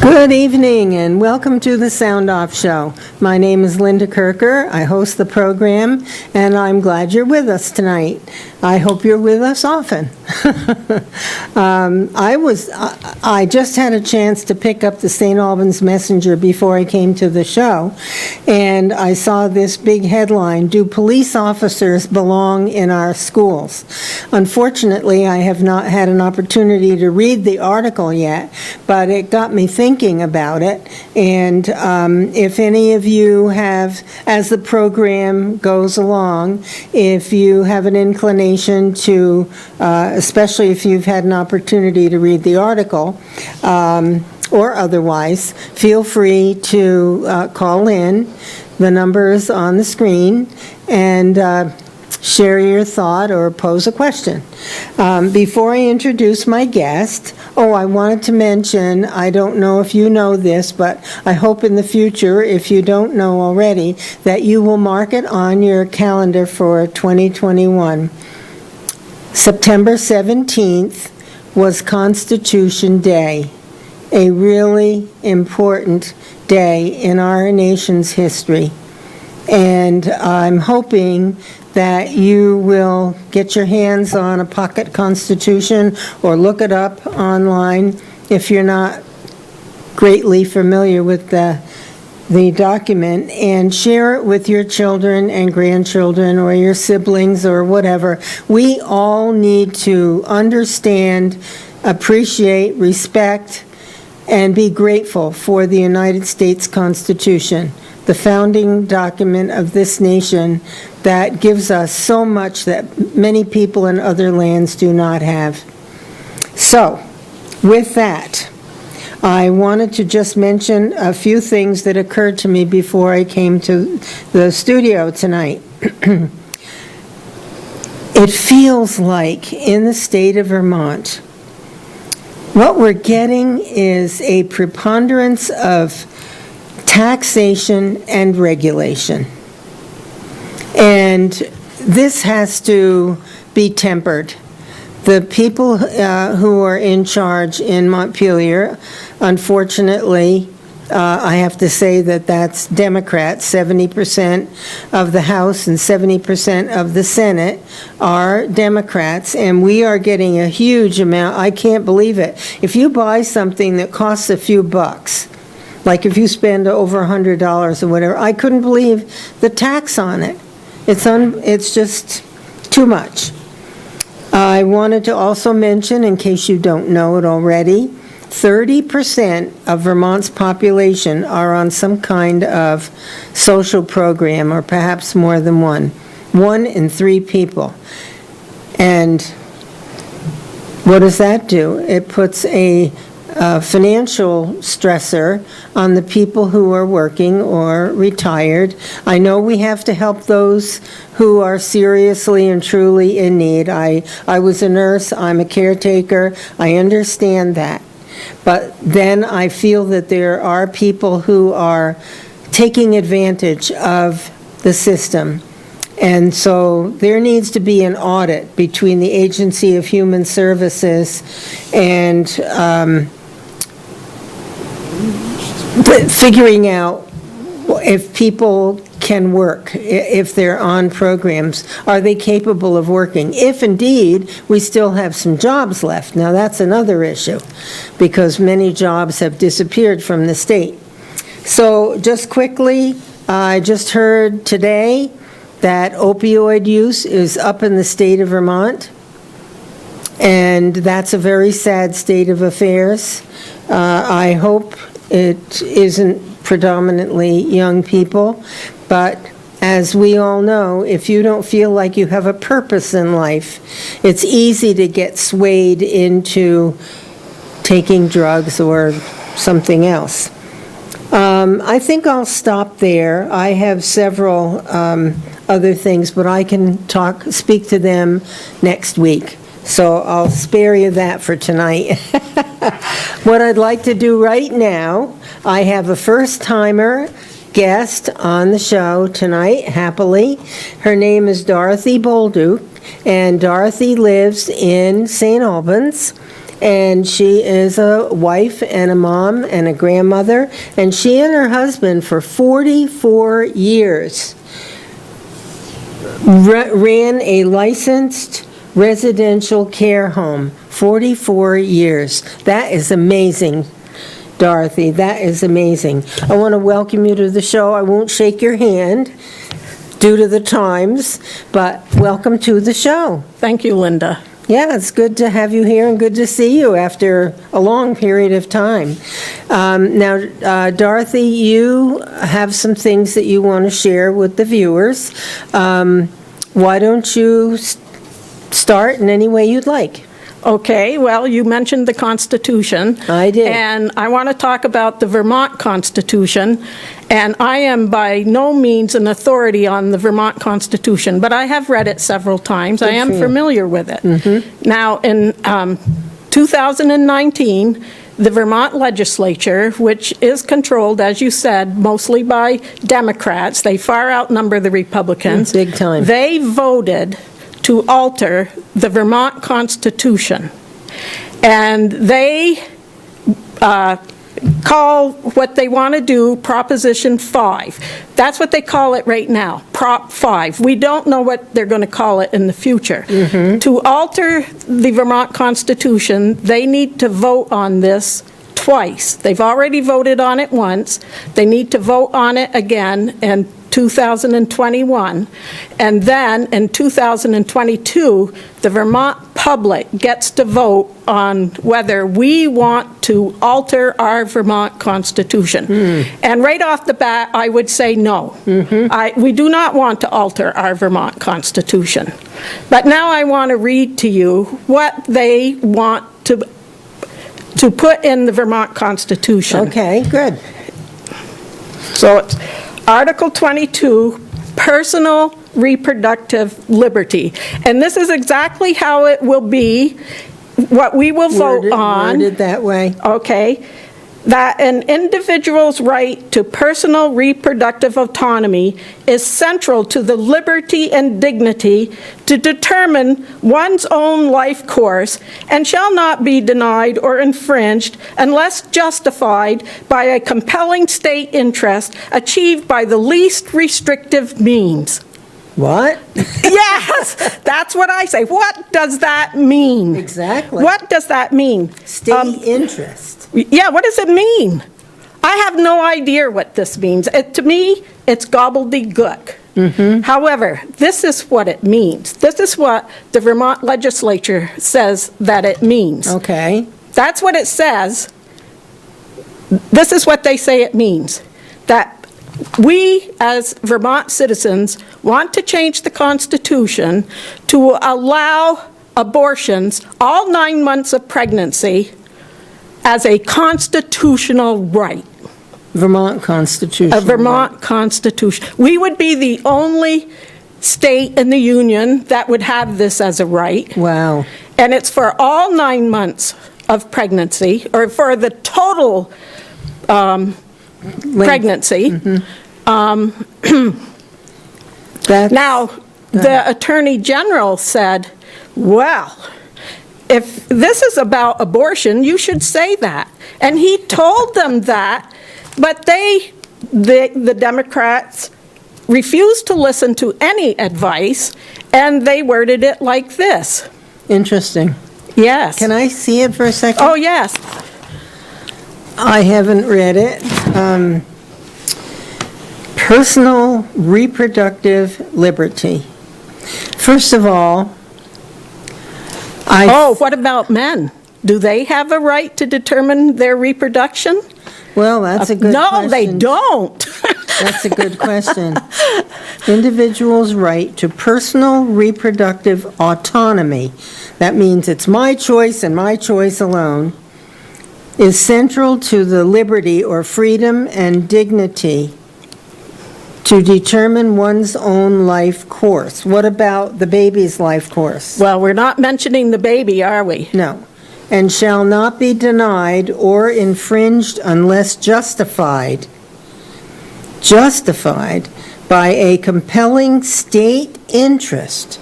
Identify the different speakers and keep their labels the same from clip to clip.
Speaker 1: Good evening and welcome to the Sound Off Show. My name is Linda Kirker. I host the program and I'm glad you're with us tonight. I hope you're with us often. I just had a chance to pick up the St. Albans Messenger before I came to the show, and I saw this big headline, "Do police officers belong in our schools?" Unfortunately, I have not had an opportunity to read the article yet, but it got me thinking about it. And if any of you have, as the program goes along, if you have an inclination to, especially if you've had an opportunity to read the article, or otherwise, feel free to call in. The number is on the screen, and share your thought or pose a question. Before I introduce my guest, I wanted to mention, I don't know if you know this, but I hope in the future, if you don't know already, that you will mark it on your calendar for 2021. September 17th was Constitution Day, a really important day in our nation's history. And I'm hoping that you will get your hands on a pocket constitution or look it up online if you're not greatly familiar with the document, and share it with your children and grandchildren or your siblings or whatever. We all need to understand, appreciate, respect, and be grateful for the United States Constitution, the founding document of this nation that gives us so much that many people in other lands do not have. So, with that, I wanted to just mention a few things that occurred to me before I came to the studio tonight. It feels like in the state of Vermont, what we're getting is a preponderance of taxation and regulation. And this has to be tempered. The people who are in charge in Montpelier, unfortunately, I have to say that that's Democrats. 70% of the House and 70% of the Senate are Democrats, and we are getting a huge amount. I can't believe it. If you buy something that costs a few bucks, like if you spend over $100 or whatever, I couldn't believe the tax on it. It's just too much. I wanted to also mention, in case you don't know it already, 30% of Vermont's population are on some kind of social program, or perhaps more than one. 1 in 3 people. And what does that do? It puts a financial stressor on the people who are working or retired. I know we have to help those who are seriously and truly in need. I was a nurse, I'm a caretaker, I understand that. But then I feel that there are people who are taking advantage of the system. And so there needs to be an audit between the Agency of Human Services and figuring out if people can work, if they're on programs. Are they capable of working? If indeed we still have some jobs left. Now that's another issue, because many jobs have disappeared from the state. So just quickly, I just heard today that opioid use is up in the state of Vermont, and that's a very sad state of affairs. I hope it isn't predominantly young people, but as we all know, if you don't feel like you have a purpose in life, it's easy to get swayed into taking drugs or something else. I think I'll stop there. I have several other things, but I can speak to them next week. So I'll spare you that for tonight. What I'd like to do right now, I have a first-timer guest on the show tonight, happily. Her name is Dorothy Bolduc, and Dorothy lives in St. Albans. and she is a wife and a mom and a grandmother, and she and her husband for 44 years ran a licensed residential care home. 44 years. That is amazing, Dorothy. That is amazing. I want to welcome you to the show. I won't shake your hand due to the times, but welcome to the show.
Speaker 2: Thank you, Linda.
Speaker 1: Yeah, it's good to have you here and good to see you after a long period of time. Now, Dorothy, you have some things that you want to share with the viewers. Why don't you start in any way you'd like?
Speaker 2: Okay, well, you mentioned the Constitution.
Speaker 1: I did.
Speaker 2: And I want to talk about the Vermont Constitution. And I am by no means an authority on the Vermont Constitution, but I have read it several times. I am familiar with it. Mm-hmm. Now, in 2019, the Vermont legislature, which is controlled, as you said, mostly by Democrats, they far outnumber the Republicans.
Speaker 1: Big time.
Speaker 2: They voted to alter the Vermont Constitution. And they call what they want to do Proposition 5. That's what they call it right now, Prop 5. We don't know what they're going to call it in the future. Mm-hmm. To alter the Vermont Constitution, they need to vote on this twice. They've already voted on it once. They need to vote on it again in 2021, and then in 2022, the Vermont public gets to vote on whether we want to alter our Vermont Constitution. And right off the bat, I would say no. We do not want to alter our Vermont Constitution. But now I want to read to you what they want to put in the Vermont Constitution.
Speaker 1: Okay, good.
Speaker 2: So it's Article 22, personal reproductive liberty. And this is exactly how it will be, what we will vote on.
Speaker 1: Worded that way.
Speaker 2: Okay. That an individual's right to personal reproductive autonomy is central to the liberty and dignity to determine one's own life course and shall not be denied or infringed unless justified by a compelling state interest achieved by the least restrictive means.
Speaker 1: What?
Speaker 2: Yes, that's what I say. What does that mean?
Speaker 1: Exactly.
Speaker 2: What does that mean?
Speaker 1: State interest.
Speaker 2: Yeah, what does it mean? I have no idea what this means. To me, it's gobbledygook. Mm-hmm. However, this is what it means. This is what the Vermont legislature says that it means.
Speaker 1: Okay.
Speaker 2: That's what it says. This is what they say it means. That we, as Vermont citizens, want to change the Constitution to allow abortions all 9 months of pregnancy as a constitutional right.
Speaker 1: Vermont Constitution.
Speaker 2: A Vermont Constitution. We would be the only state in the Union that would have this as a right.
Speaker 1: Wow.
Speaker 2: And it's for all 9 months of pregnancy, or for the total pregnancy. Mm-hmm. Now, the Attorney General said, well, if this is about abortion, you should say that. And he told them that, but the Democrats refused to listen to any advice, and they worded it like this.
Speaker 1: Interesting.
Speaker 2: Yes.
Speaker 1: Can I see it for a second?
Speaker 2: Oh, yes.
Speaker 1: I haven't read it. Personal reproductive liberty. First of all,
Speaker 2: what about men? Do they have a right to determine their reproduction?
Speaker 1: Well, that's a good question.
Speaker 2: No, they don't.
Speaker 1: That's a good question. Individuals' right to personal reproductive autonomy, that means it's my choice and my choice alone, is central to the liberty or freedom and dignity to determine one's own life course. What about the baby's life course?
Speaker 2: Well, we're not mentioning the baby, are we?
Speaker 1: No. And shall not be denied or infringed unless justified by a compelling state interest.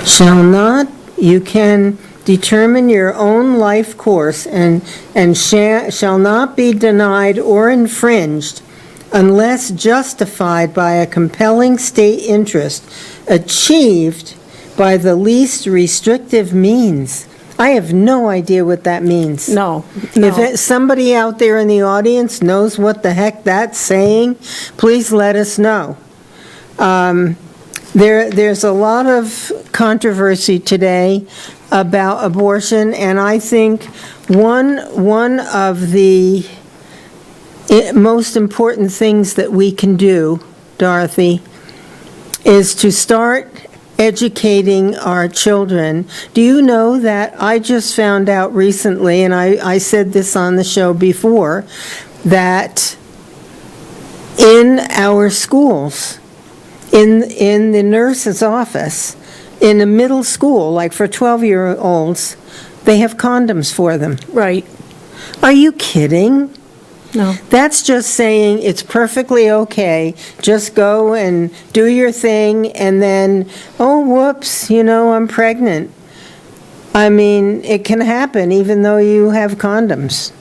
Speaker 1: Shall not, you can determine your own life course and shall not be denied or infringed unless justified by a compelling state interest achieved by the least restrictive means. I have no idea what that means.
Speaker 2: No.
Speaker 1: If somebody out there in the audience knows what the heck that's saying, please let us know. There's a lot of controversy today about abortion, and I think one of the most important things that we can do, Dorothy, is to start educating our children. Do you know that I just found out recently, and I said this on the show before, that in our schools, in the nurse's office, in a middle school, like for 12-year-olds, they have condoms for them.
Speaker 2: Right.
Speaker 1: Are you kidding?
Speaker 2: No.
Speaker 1: That's just saying it's perfectly okay, just go and do your thing, and then, oh, whoops, I'm pregnant. I mean, it can happen even though you have condoms.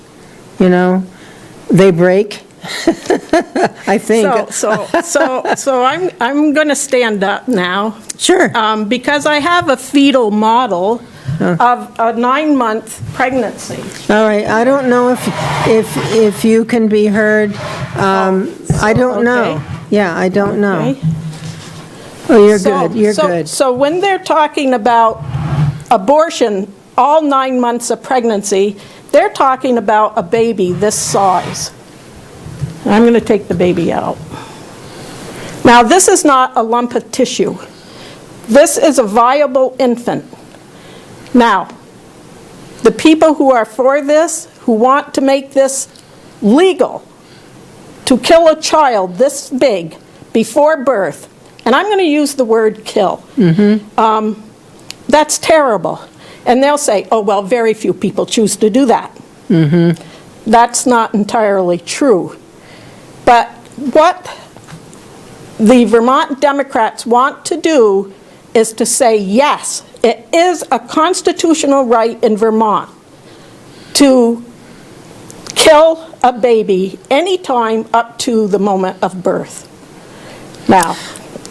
Speaker 1: They break. I think.
Speaker 2: So I'm going to stand up now.
Speaker 1: Sure.
Speaker 2: Because I have a fetal model of a 9-month pregnancy.
Speaker 1: All right. I don't know if you can be heard. I don't know. Yeah, I don't know.
Speaker 2: Okay.
Speaker 1: Oh, you're good. You're good.
Speaker 2: So when they're talking about abortion, all 9 months of pregnancy, they're talking about a baby this size. I'm going to take the baby out. Now, this is not a lump of tissue. This is a viable infant. Now, the people who are for this, who want to make this legal, to kill a child this big before birth, and I'm going to use the word kill, that's terrible. And they'll say, oh, well, very few people choose to do that. That's not entirely true. But what the Vermont Democrats want to do is to say, yes, it is a constitutional right in Vermont to kill a baby anytime up to the moment of birth. Now,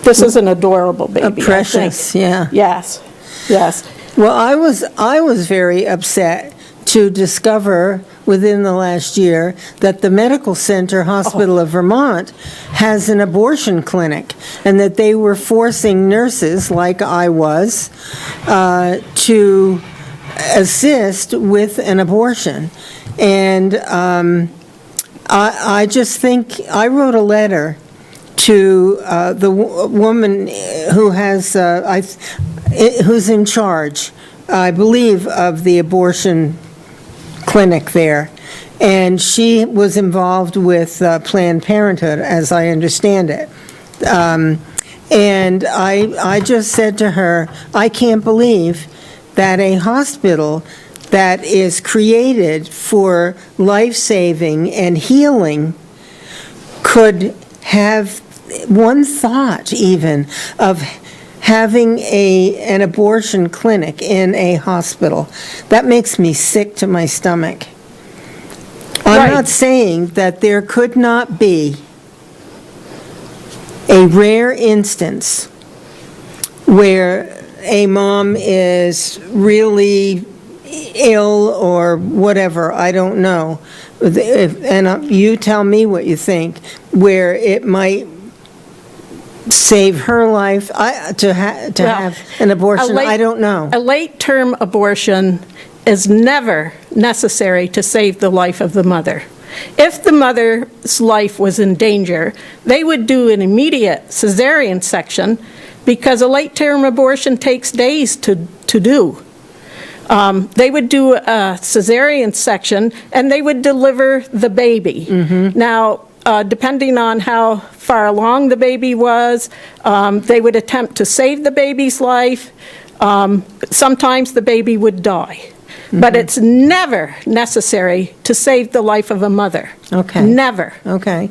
Speaker 2: this is an adorable baby.
Speaker 1: Precious, yeah.
Speaker 2: Yes, yes.
Speaker 1: Well, I was very upset to discover within the last year that the Medical Center Hospital of Vermont has an abortion clinic, and that they were forcing nurses, like I was, to assist with an abortion. And I just think, I wrote a letter to the woman who has, who's in charge, I believe, of the abortion clinic there, and she was involved with Planned Parenthood, as I understand it. And I just said to her, I can't believe that a hospital that is created for life-saving and healing could have one thought even of having an abortion clinic in a hospital. That makes me sick to my stomach. I'm not saying that there could not be a rare instance where a mom is really ill or whatever, I don't know. And you tell me what you think, where it might save her life to have an abortion. I don't know.
Speaker 2: A late-term abortion is never necessary to save the life of the mother. If the mother's life was in danger, they would do an immediate cesarean section, because a late-term abortion takes days to do. They would do a cesarean section, and they would deliver the baby. Now, depending on how far along the baby was, they would attempt to save the baby's life. Sometimes the baby would die. But it's never necessary to save the life of a mother.
Speaker 1: Okay.
Speaker 2: Never.
Speaker 1: Okay.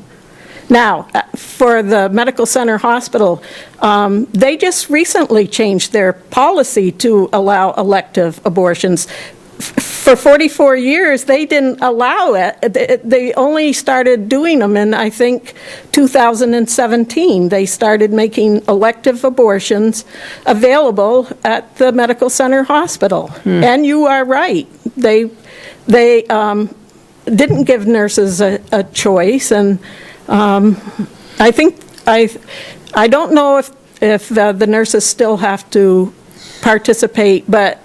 Speaker 2: Now, for the medical center hospital, they just recently changed their policy to allow elective abortions. For 44 years, they didn't allow it. They only started doing them in, I think, 2017. They started making elective abortions available at the medical center hospital. And you are right. They didn't give nurses a choice, and I think I don't know if the nurses still have to participate, but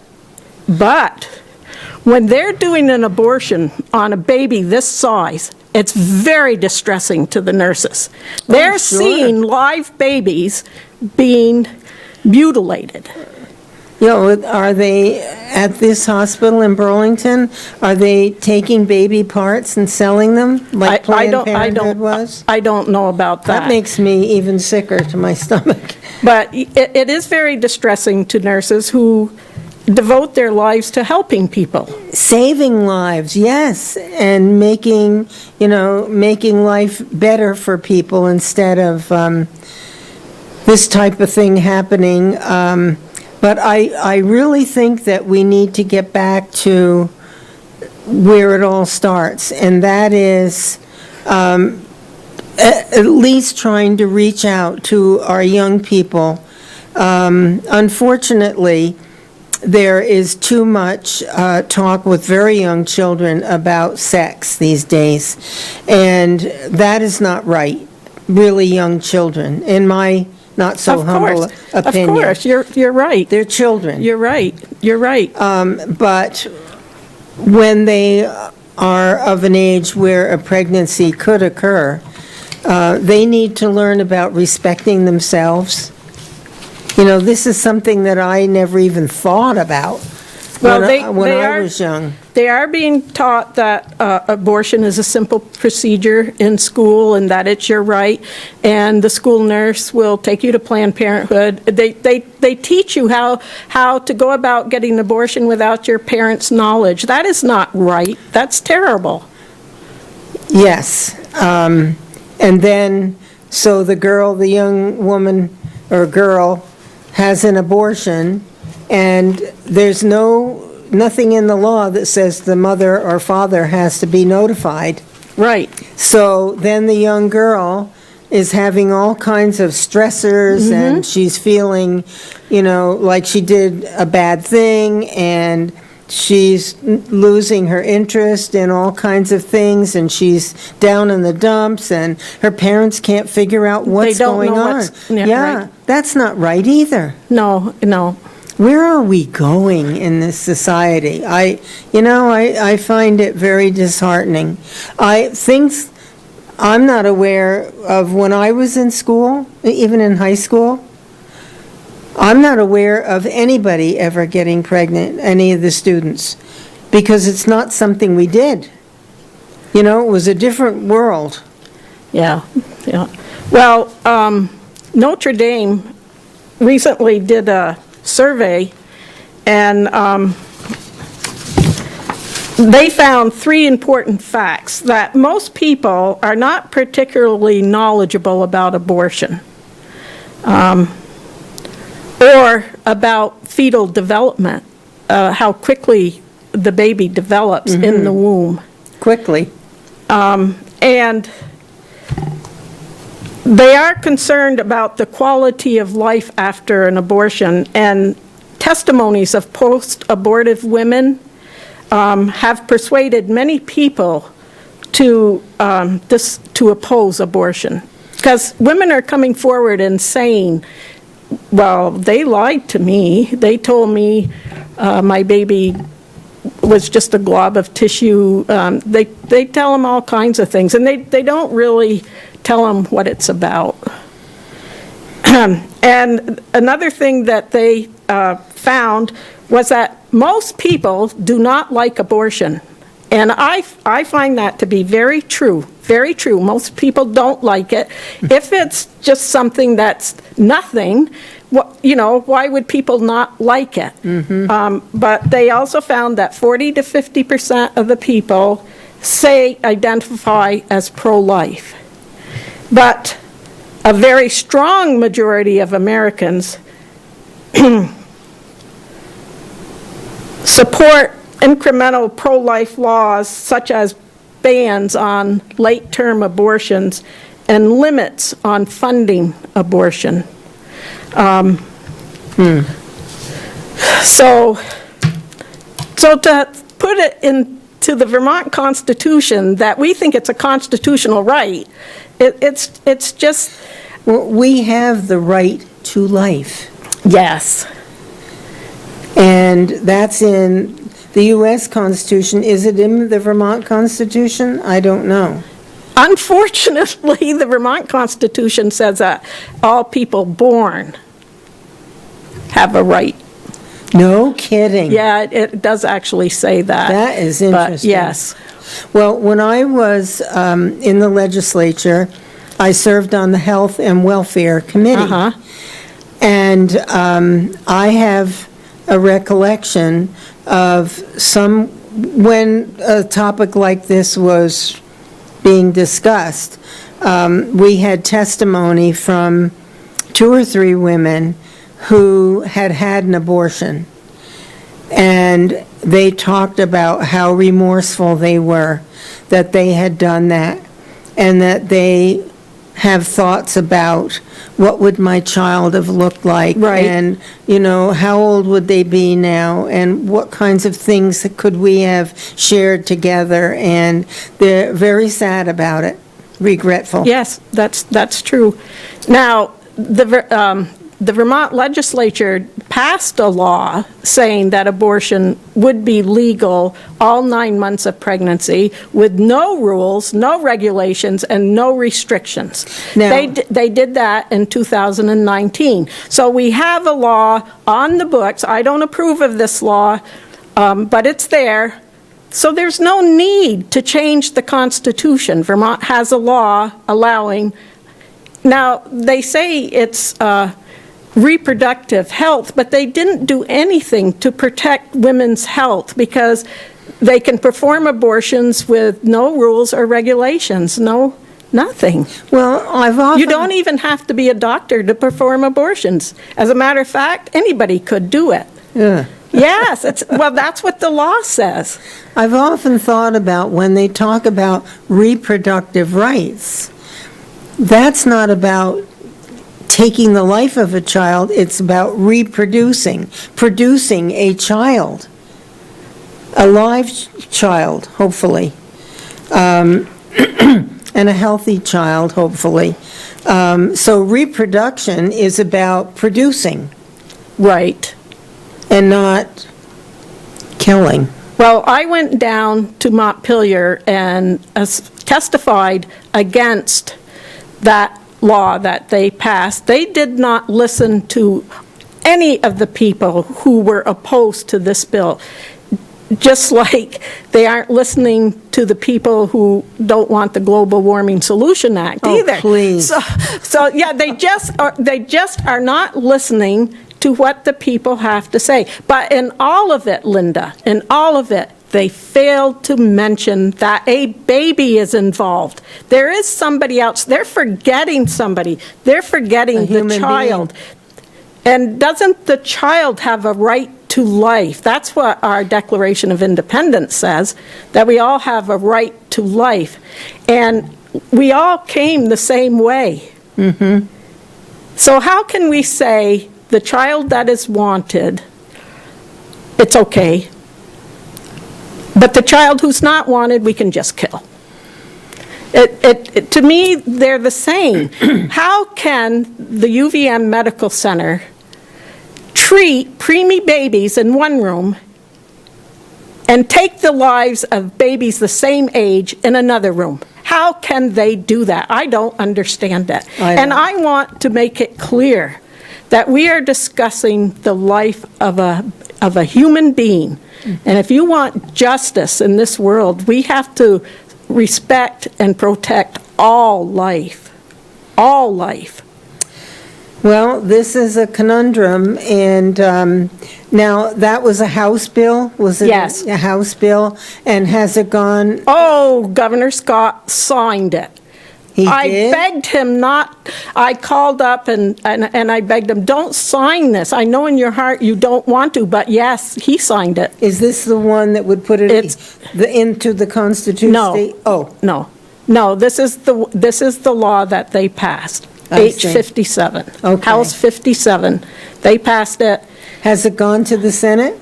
Speaker 2: when they're doing an abortion on a baby this size, it's very distressing to the nurses. They're seeing live babies being mutilated.
Speaker 1: You know, are they, at this hospital in Burlington, are they taking baby parts and selling them like Planned Parenthood was?
Speaker 2: I don't know about that.
Speaker 1: That makes me even sicker to my stomach.
Speaker 2: But it is very distressing to nurses who devote their lives to helping people.
Speaker 1: Saving lives, yes, and making life better for people instead of this type of thing happening. But I really think that we need to get back to where it all starts, and that is at least trying to reach out to our young people. Unfortunately, there is too much talk with very young children about sex these days, and that is not right. Really young children, in my not so humble opinion.
Speaker 2: Of course, you're right.
Speaker 1: They're children.
Speaker 2: You're right. You're right.
Speaker 1: But when they are of an age where a pregnancy could occur, they need to learn about respecting themselves. You know, this is something that I never even thought about when I was young.
Speaker 2: They are being taught that abortion is a simple procedure in school and that it's your right, and the school nurse will take you to Planned Parenthood. They teach you how to go about getting an abortion without your parents' knowledge. That is not right. That's terrible.
Speaker 1: Yes. And then, so the young woman or girl has an abortion, and there's nothing in the law that says the mother or father has to be notified.
Speaker 2: Right.
Speaker 1: So then the young girl is having all kinds of stressors, and she's feeling, like she did a bad thing, and she's losing her interest in all kinds of things, and she's down in the dumps, and her parents can't figure out what's going on.
Speaker 2: Right.
Speaker 1: That's not right either.
Speaker 2: No.
Speaker 1: Where are we going in this society? I find it very disheartening. I'm not aware of when I was in school, even in high school. I'm not aware of anybody ever getting pregnant, any of the students, because it's not something we did. It was a different world.
Speaker 2: Yeah. Well, Notre Dame recently did a survey, and they found 3 important facts: that most people are not particularly knowledgeable about abortion, or about fetal development, how quickly the baby develops in the womb.
Speaker 1: Quickly.
Speaker 2: And they are concerned about the quality of life after an abortion, and testimonies of post-abortive women have persuaded many people to oppose abortion. Because women are coming forward and saying, well, they lied to me. They told me my baby was just a glob of tissue. They tell them all kinds of things, and they don't really tell them what it's about. And another thing that they found was that most people do not like abortion. And I find that to be very true, very true. Most people don't like it. If it's just something that's nothing, why would people not like it? But they also found that 40 to 50% of the people identify as pro-life. But a very strong majority of Americans support incremental pro-life laws such as bans on late-term abortions and limits on funding abortion. So to put it into the Vermont Constitution that we think it's a constitutional right, it's just...
Speaker 1: Well, we have the right to life.
Speaker 2: Yes.
Speaker 1: And that's in the U.S. Constitution. Is it in the Vermont Constitution? I don't know.
Speaker 2: Unfortunately, the Vermont Constitution says that all people born have a right.
Speaker 1: No kidding.
Speaker 2: Yeah, it does actually say that.
Speaker 1: That is
Speaker 2: But
Speaker 1: interesting.
Speaker 2: yes.
Speaker 1: Well, when I was in the legislature, I served on the Health and Welfare Committee.
Speaker 2: Uh-huh.
Speaker 1: And I have a recollection of when a topic like this was being discussed, we had testimony from 2 or 3 women who had had an abortion. And they talked about how remorseful they were that they had done that, and that they have thoughts about what would my child have looked like,
Speaker 2: Right.
Speaker 1: and how old would they be now, and what kinds of things could we have shared together, and they're very sad about it, regretful.
Speaker 2: Yes, that's true. Now, the Vermont legislature passed a law saying that abortion would be legal all 9 months of pregnancy with no rules, no regulations, and no restrictions.
Speaker 1: Now-
Speaker 2: They did that in 2019. So we have a law on the books. I don't approve of this law, but it's there. So there's no need to change the Constitution. Vermont has a law allowing. Now, they say it's reproductive health, but they didn't do anything to protect women's health because they can perform abortions with no rules or regulations, nothing.
Speaker 1: Well, I've often...
Speaker 2: You don't even have to be a doctor to perform abortions. As a matter of fact, anybody could do it.
Speaker 1: Yeah.
Speaker 2: Yes, that's what the law says.
Speaker 1: I've often thought about when they talk about reproductive rights, that's not about taking the life of a child, it's about producing a child, a live child, hopefully, and a healthy child, hopefully. So reproduction is about producing.
Speaker 2: Right.
Speaker 1: And not killing.
Speaker 2: Well, I went down to Montpelier and testified against that law that they passed. They did not listen to any of the people who were opposed to this bill, just like they aren't listening to the people who don't want the Global Warming Solution Act either.
Speaker 1: Oh, please.
Speaker 2: So yeah, they just are not listening to what the people have to say. But in all of it, Linda, in all of it, they failed to mention that a baby is involved. There is somebody else. They're forgetting somebody. They're forgetting the child. And doesn't the child have a right to life? That's what our Declaration of Independence says, that we all have a right to life. And we all came the same way. Mm-hmm. So how can we say the child that is wanted, it's okay, but the child who's not wanted, we can just kill? To me, they're the same. How can the UVM Medical Center treat preemie babies in one room and take the lives of babies the same age in another room? How can they do that? I don't understand it. And I want to make it clear that we are discussing the life of a human being. And if you want justice in this world, we have to respect and protect all life. All life.
Speaker 1: Well, this is a conundrum, and now, that was a House bill? Was it
Speaker 2: Yes.
Speaker 1: a House bill? And has it gone?
Speaker 2: Oh, Governor Scott signed it.
Speaker 1: He
Speaker 2: I
Speaker 1: did?
Speaker 2: begged him not, I called up and I begged him, don't sign this. I know in your heart you don't want to, but yes, he signed it.
Speaker 1: Is this the one that would put it into the Constitution?
Speaker 2: No.
Speaker 1: Oh,
Speaker 2: No, this is the law that they passed,
Speaker 1: I see.
Speaker 2: H57.
Speaker 1: Okay.
Speaker 2: House 57. They passed it.
Speaker 1: has it gone to the Senate?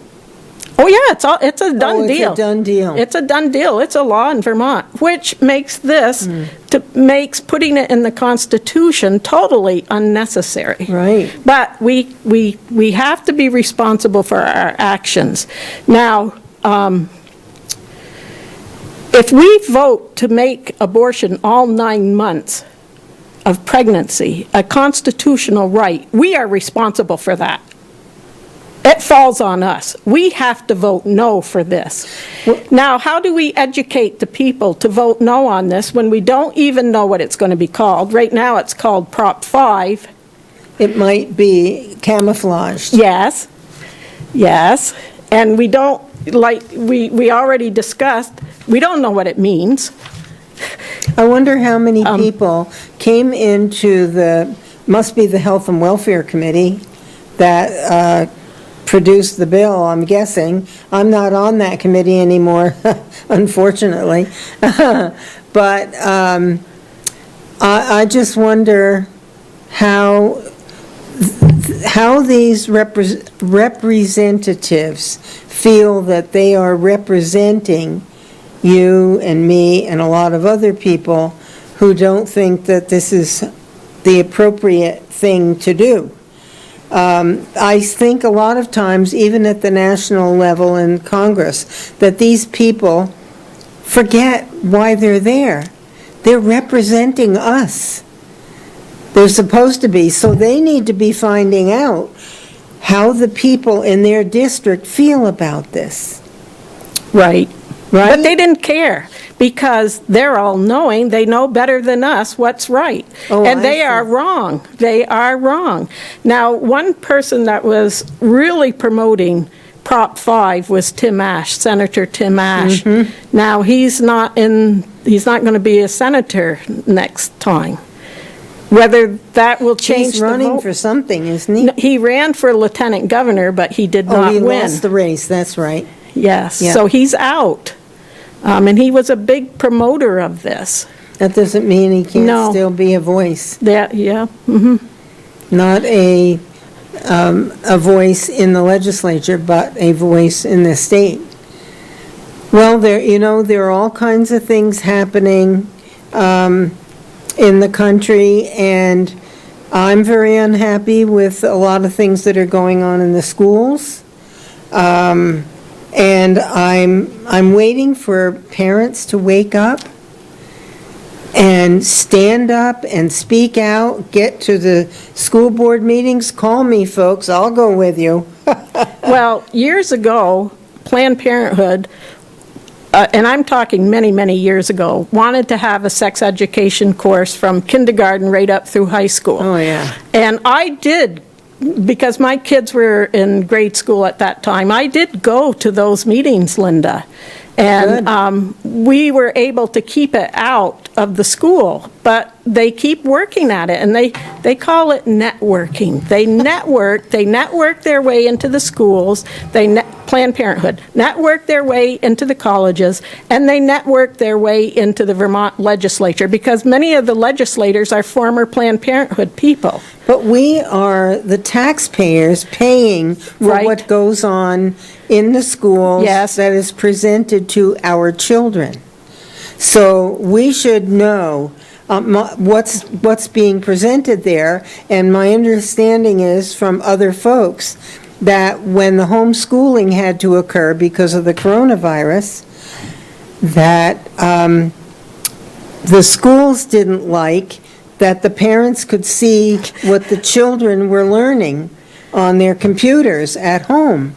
Speaker 2: Oh, yeah, it's a done
Speaker 1: Oh,
Speaker 2: deal.
Speaker 1: it's a done deal.
Speaker 2: It's a done deal. It's a law in Vermont, which makes this, makes putting it in the Constitution totally unnecessary.
Speaker 1: Right.
Speaker 2: But we have to be responsible for our actions. Now, if we vote to make abortion all 9 months of pregnancy a constitutional right, we are responsible for that. It falls on us. We have to vote no for this. Now, how do we educate the people to vote no on this when we don't even know what it's going to be called? Right now, it's called Prop 5.
Speaker 1: It might be camouflaged.
Speaker 2: Yes, yes. And we don't, like we already discussed, we don't know what it means.
Speaker 1: I wonder how many people came into must be the Health and Welfare Committee that produced the bill, I'm guessing. I'm not on that committee anymore, unfortunately. But I just wonder how these representatives feel that they are representing you and me and a lot of other people who don't think that this is the appropriate thing to do. I think a lot of times, even at the national level in Congress, that these people forget why they're there. They're representing us. They're supposed to be, so they need to be finding out how the people in their district feel about this.
Speaker 2: Right.
Speaker 1: Right?
Speaker 2: But they didn't care because they're all knowing, they know better than us what's right.
Speaker 1: Oh,
Speaker 2: and
Speaker 1: I
Speaker 2: they
Speaker 1: see.
Speaker 2: are wrong. They are wrong. Now, one person that was really promoting Prop 5 was Tim Ash, Senator Tim Ash.
Speaker 1: Mm-hmm.
Speaker 2: Now, he's not going to be a senator next time. Whether that will change
Speaker 1: He's
Speaker 2: the
Speaker 1: running
Speaker 2: vote.
Speaker 1: for something, isn't he?
Speaker 2: No, he ran for lieutenant governor, but he did
Speaker 1: Oh,
Speaker 2: not
Speaker 1: he
Speaker 2: win.
Speaker 1: lost the race, that's right.
Speaker 2: Yes,
Speaker 1: Yeah.
Speaker 2: so he's out. And he was a big promoter of this.
Speaker 1: That doesn't mean he can't
Speaker 2: No.
Speaker 1: still be a voice.
Speaker 2: That, yeah.
Speaker 1: Not a voice in the legislature, but a voice in the state. Well, there are all kinds of things happening in the country, and I'm very unhappy with a lot of things that are going on in the schools. And I'm waiting for parents to wake up and stand up and speak out, get to the school board meetings. Call me, folks, I'll go with you.
Speaker 2: Well, years ago, Planned Parenthood, and I'm talking many, many years ago, wanted to have a sex education course from kindergarten right up through high school.
Speaker 1: Oh, yeah.
Speaker 2: And I did, because my kids were in grade school at that time, I did go to those meetings, Linda. And we were able to keep it out of the school, but they keep working at it, and they call it networking. They network their way into the schools, Planned Parenthood, network their way into the colleges, and they network their way into the Vermont legislature, because many of the legislators are former Planned Parenthood people.
Speaker 1: But we are the taxpayers paying for
Speaker 2: Right.
Speaker 1: what goes on in the schools
Speaker 2: Yes.
Speaker 1: that is presented to our children. So we should know what's being presented there, and my understanding is from other folks that when the homeschooling had to occur because of the coronavirus, that the schools didn't like that the parents could see what the children were learning on their computers at home.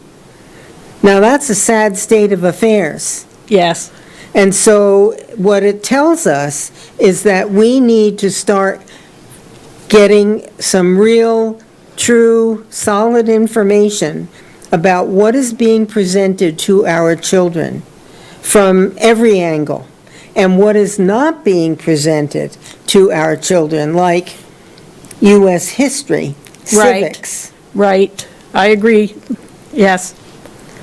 Speaker 1: Now, that's a sad state of affairs.
Speaker 2: Yes.
Speaker 1: And so what it tells us is that we need to start getting some real, true, solid information about what is being presented to our children from every angle, and what is not being presented to our children, like U.S. history, civics.
Speaker 2: Right, I agree, yes.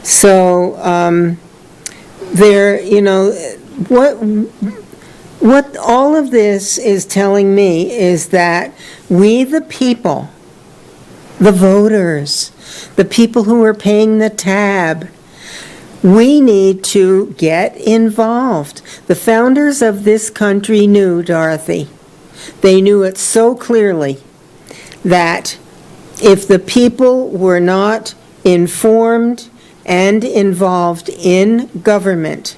Speaker 1: So, what all of this is telling me is that we, the people, the voters, the people who are paying the tab, we need to get involved. The founders of this country knew, Dorothy, they knew it so clearly, that if the people were not informed and involved in government,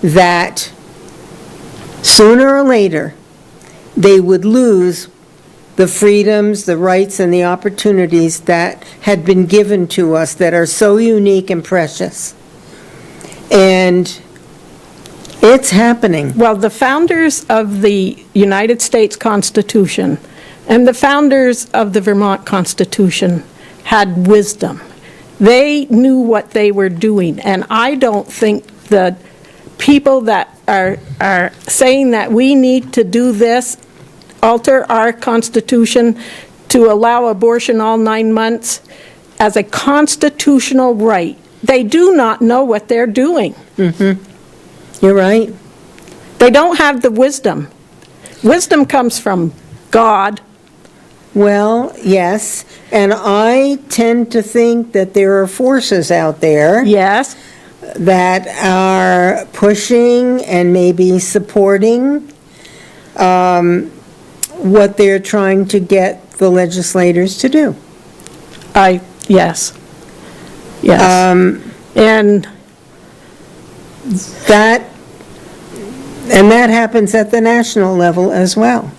Speaker 1: that sooner or later they would lose the freedoms, the rights, and the opportunities that had been given to us that are so unique and precious. And it's happening.
Speaker 2: Well, the founders of the United States Constitution and the founders of the Vermont Constitution had wisdom. They knew what they were doing, and I don't think the people that are saying that we need to do this, alter our Constitution to allow abortion all 9 months as a constitutional right, they do not know what they're doing.
Speaker 1: Mm-hmm. You're right.
Speaker 2: They don't have the wisdom. Wisdom comes from God.
Speaker 1: Well, yes, and I tend to think that there are forces out there
Speaker 2: Yes.
Speaker 1: that are pushing and maybe supporting what they're trying to get the legislators to do.
Speaker 2: Yes. And
Speaker 1: that happens at the national level as well.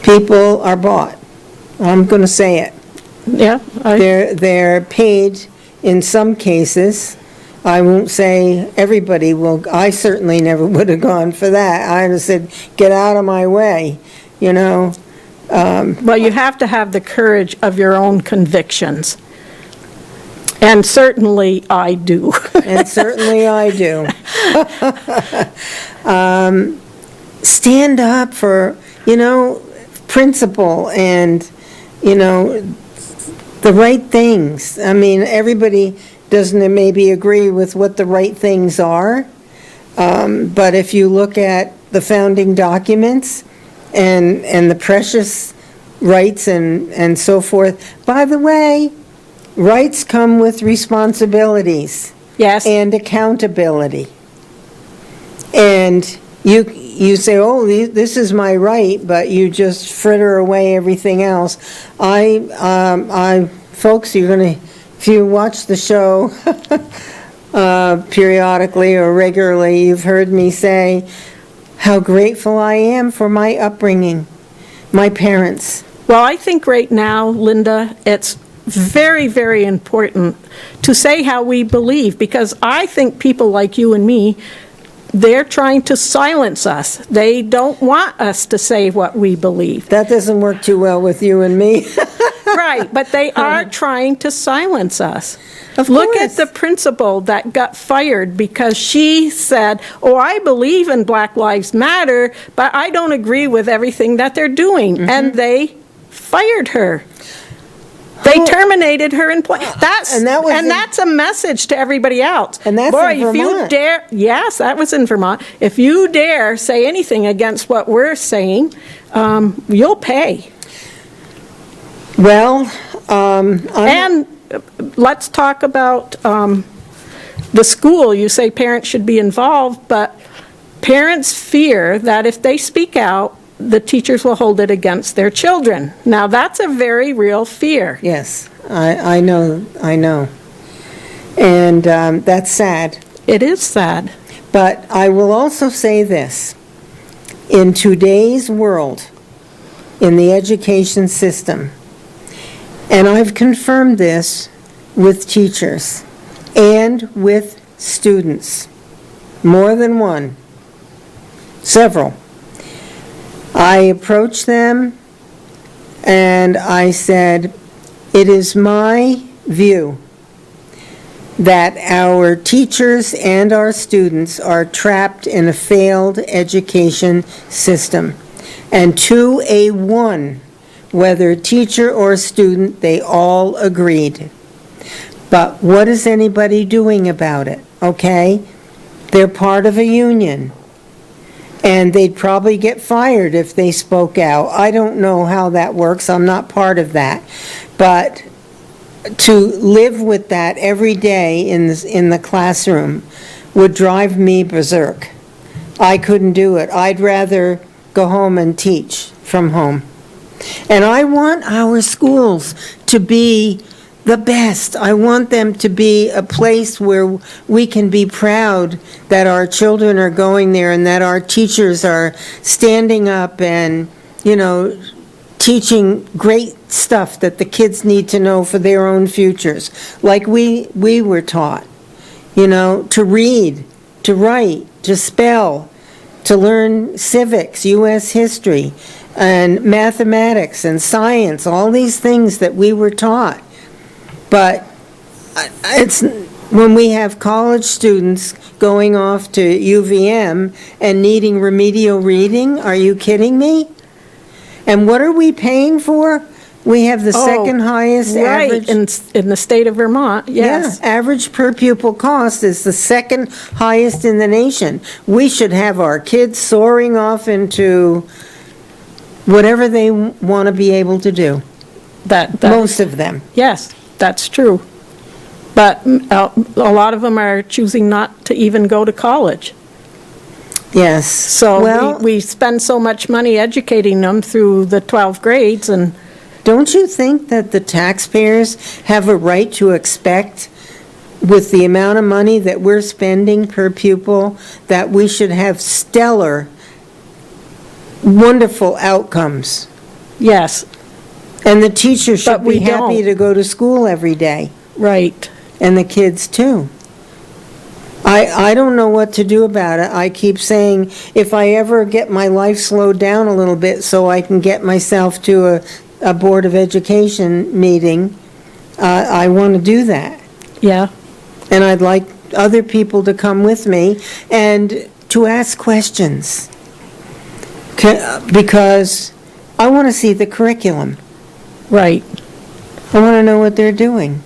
Speaker 1: People are bought. I'm going to say it.
Speaker 2: yeah,
Speaker 1: They're paid in some cases. I won't say everybody will. I certainly never would have gone for that. I'd have said, get out of my way, you know.
Speaker 2: well, you have to have the courage of your own convictions. And certainly I do.
Speaker 1: And certainly I do. Stand up for, principle and, the right things. I mean, everybody doesn't maybe agree with what the right things are, but if you look at the founding documents and the precious rights and so forth, by the way, rights come with responsibilities.
Speaker 2: Yes.
Speaker 1: And accountability. And you say, oh, this is my right, but you just fritter away everything else. Folks, if you watch the show periodically or regularly, you've heard me say how grateful I am for my upbringing, my parents.
Speaker 2: Well, I think right now, Linda, it's very, very important to say how we believe, because I think people like you and me, they're trying to silence us. They don't want us to say what we believe.
Speaker 1: That doesn't work too well with you and me.
Speaker 2: Right, but they are trying to silence us.
Speaker 1: Of
Speaker 2: Look
Speaker 1: course.
Speaker 2: at the principal that got fired because she said, oh, I believe in Black Lives Matter, but I don't agree with everything that they're doing.
Speaker 1: Mm-hmm.
Speaker 2: And they fired her. They terminated her employment. That's a message to everybody else.
Speaker 1: And that's
Speaker 2: Boy,
Speaker 1: in Vermont.
Speaker 2: if you dare, yes, that was in Vermont. If you dare say anything against what we're saying, you'll pay.
Speaker 1: Well,
Speaker 2: And let's talk about the school. You say parents should be involved, but parents fear that if they speak out, the teachers will hold it against their children. Now, that's a very real fear.
Speaker 1: yes, I know. And that's sad.
Speaker 2: It is sad.
Speaker 1: But I will also say this. In today's world, in the education system, and I've confirmed this with teachers and with students, more than one, several. I approached them and I said, it is my view that our teachers and our students are trapped in a failed education system. And to a one, whether teacher or student, they all agreed. But what is anybody doing about it, okay? They're part of a union. And they'd probably get fired if they spoke out. I don't know how that works. I'm not part of that. But to live with that every day in the classroom would drive me berserk. I couldn't do it. I'd rather go home and teach from home. And I want our schools to be the best. I want them to be a place where we can be proud that our children are going there and that our teachers are standing up and, teaching great stuff that the kids need to know for their own futures. Like we were taught, to read, to write, to spell, to learn civics, U.S. history, and mathematics and science, all these things that we were taught. But it's when we have college students going off to UVM and needing remedial reading, are you kidding me? And what are we paying for? We have the second highest average.
Speaker 2: Right, in the state of Vermont, yes.
Speaker 1: Yeah, average per pupil cost is the second highest in the nation. We should have our kids soaring off into whatever they want to be able to do. Most of them.
Speaker 2: Yes, that's true. But a lot of them are choosing not to even go to college.
Speaker 1: Yes.
Speaker 2: So we spend so much money educating them through the 12 grades and...
Speaker 1: Don't you think that the taxpayers have a right to expect, with the amount of money that we're spending per pupil, that we should have stellar, wonderful outcomes?
Speaker 2: Yes.
Speaker 1: And the teachers should be happy
Speaker 2: don't.
Speaker 1: to go to school every day.
Speaker 2: Right.
Speaker 1: And the kids too. I don't know what to do about it. I keep saying, if I ever get my life slowed down a little bit so I can get myself to a Board of Education meeting, I want to do that.
Speaker 2: Yeah.
Speaker 1: And I'd like other people to come with me and to ask questions. Because I want to see the curriculum.
Speaker 2: Right.
Speaker 1: I want to know what they're doing.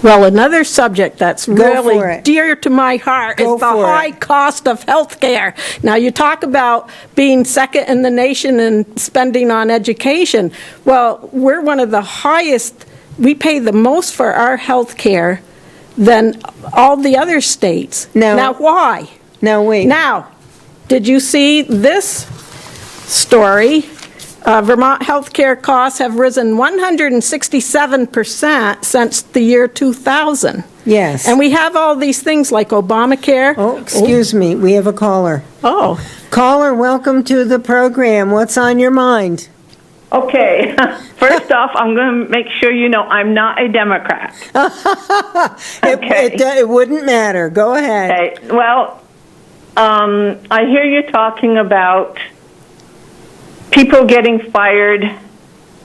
Speaker 2: Well, another subject that's really dear to my heart is the high cost of health care. Now, you talk about being second in the nation and spending on education. Well, we're one of the highest, we pay the most for our health care than all the other states. Now, why?
Speaker 1: Now, wait.
Speaker 2: Now, did you see this story? Vermont healthcare costs have risen 167% since the year 2000.
Speaker 1: Yes.
Speaker 2: And we have all these things like Obamacare.
Speaker 1: Oh, excuse me, we have a caller.
Speaker 2: Oh.
Speaker 1: Caller, welcome to the program. What's on your mind?
Speaker 3: Okay. First off, I'm going to make sure you know I'm not a Democrat.
Speaker 1: It wouldn't matter. Go ahead.
Speaker 3: Okay. Well, I hear you talking about people getting fired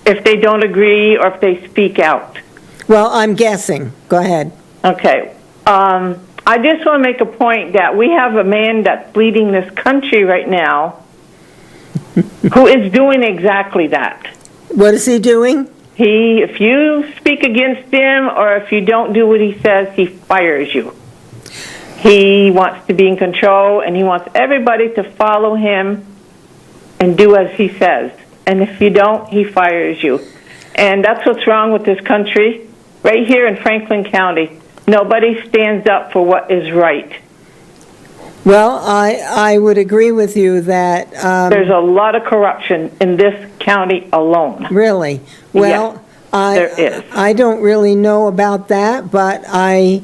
Speaker 3: if they don't agree or if they speak out.
Speaker 1: Well, I'm guessing. Go ahead.
Speaker 3: Okay. I just want to make a point that we have a man that's leading this country right now who is doing exactly that.
Speaker 1: What is he doing?
Speaker 3: If you speak against him or if you don't do what he says, he fires you. He wants to be in control, and he wants everybody to follow him and do as he says. And if you don't, he fires you. And that's what's wrong with this country. Right here in Franklin County, nobody stands up for what is right.
Speaker 1: Well, I would agree with you that...
Speaker 3: there's a lot of corruption in this county alone.
Speaker 1: Really? Well,
Speaker 3: yes, there is.
Speaker 1: I don't really know about that, but I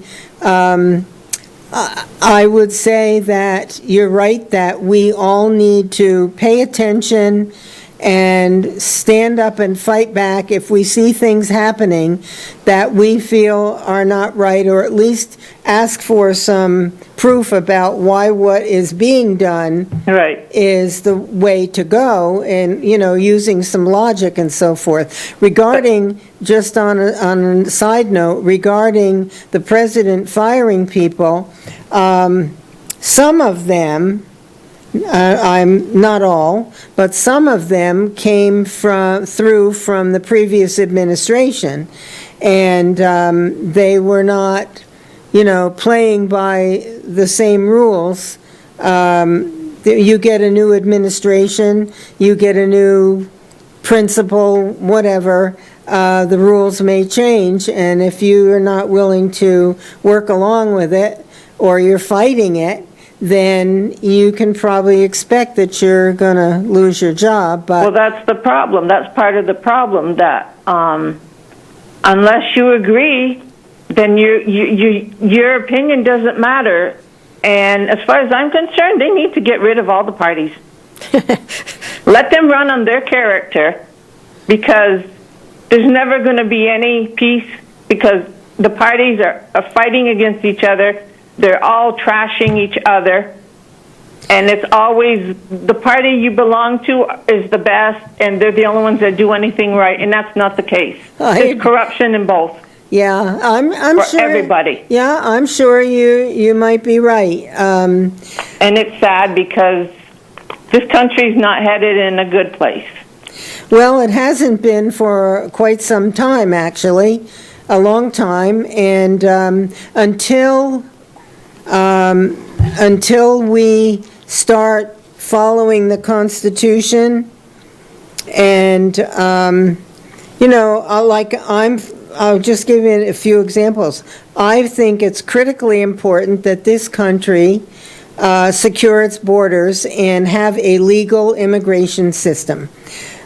Speaker 1: would say that you're right, that we all need to pay attention and stand up and fight back if we see things happening that we feel are not right, or at least ask for some proof about why what is being done
Speaker 3: Right.
Speaker 1: is the way to go, and, using some logic and so forth. Regarding, just on a side note, regarding the president firing people, some of them, I'm not all, but some of them came through from the previous administration, and they were not, playing by the same rules. You get a new administration, you get a new principal, whatever, the rules may change, and if you are not willing to work along with it, or you're fighting it, then you can probably expect that you're going to lose your job. But
Speaker 3: Well, that's the problem. That's part of the problem, that unless you agree, then your opinion doesn't matter. And as far as I'm concerned, they need to get rid of all the parties. Let them run on their character, because there's never going to be any peace, because the parties are fighting against each other. They're all trashing each other, and it's always the party you belong to is the best, and they're the only ones that do anything right, and that's not the case. There's corruption in both.
Speaker 1: yeah, I'm
Speaker 3: For
Speaker 1: sure
Speaker 3: everybody.
Speaker 1: Yeah, I'm sure you might be right.
Speaker 3: And it's sad, because this country's not headed in a good place.
Speaker 1: Well, it hasn't been for quite some time, actually, a long time, and until we start following the Constitution, and I'll just give you a few examples. I think it's critically important that this country secure its borders and have a legal immigration system.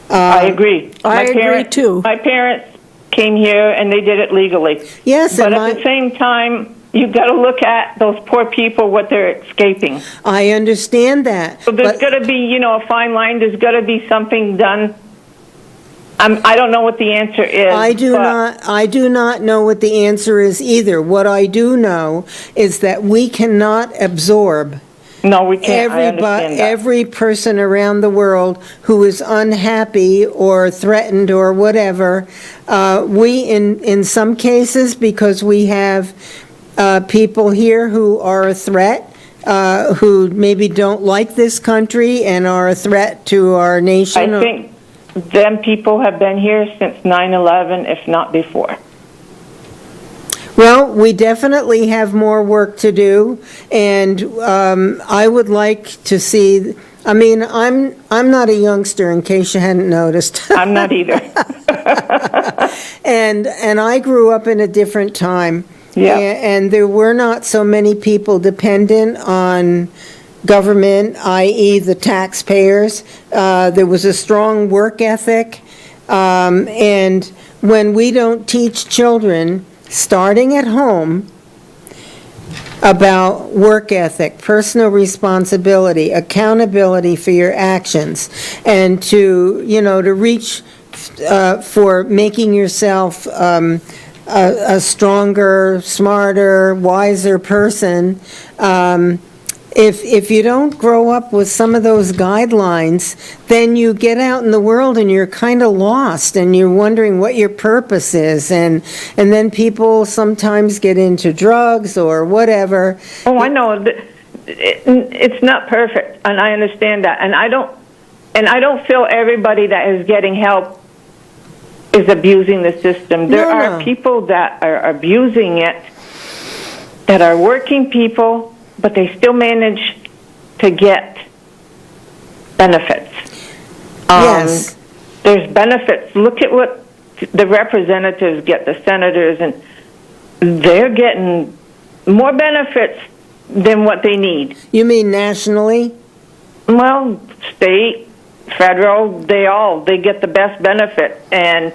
Speaker 3: I agree.
Speaker 2: I agree, too.
Speaker 3: My parents came here and they did it legally.
Speaker 1: Yes,
Speaker 3: but at the same time, you've got to look at those poor people, what they're escaping.
Speaker 1: I understand that.
Speaker 3: So there's got to be, a fine line. There's got to be something done. I don't know what the answer is.
Speaker 1: I do not know what the answer is either. What I do know is that we cannot absorb
Speaker 3: No, we can't. I understand that.
Speaker 1: every person around the world who is unhappy or threatened or whatever. We, in some cases, because we have people here who are a threat, who maybe don't like this country and are a threat to our nation.
Speaker 3: I think them people have been here since 9/11, if not before.
Speaker 1: Well, we definitely have more work to do, and I would like to see. I mean, I'm not a youngster, in case you hadn't noticed.
Speaker 3: I'm not either.
Speaker 1: And I grew up in a different time.
Speaker 3: Yeah.
Speaker 1: And there were not so many people dependent on government, i.e. the taxpayers. There was a strong work ethic. And when we don't teach children, starting at home, about work ethic, personal responsibility, accountability for your actions, and to reach for making yourself a stronger, smarter, wiser person. If you don't grow up with some of those guidelines, then you get out in the world and you're kind of lost, and you're wondering what your purpose is, and then people sometimes get into drugs or whatever.
Speaker 3: Oh, I know. It's not perfect, and I understand that. And I don't feel everybody that is getting help is abusing the system. There are people that are abusing it, that are working people, but they still manage to get benefits.
Speaker 1: Yes.
Speaker 3: There's benefits. Look at what the representatives get, the senators, and they're getting more benefits than what they need.
Speaker 1: You mean nationally?
Speaker 3: Well, state, federal, they get the best benefit. And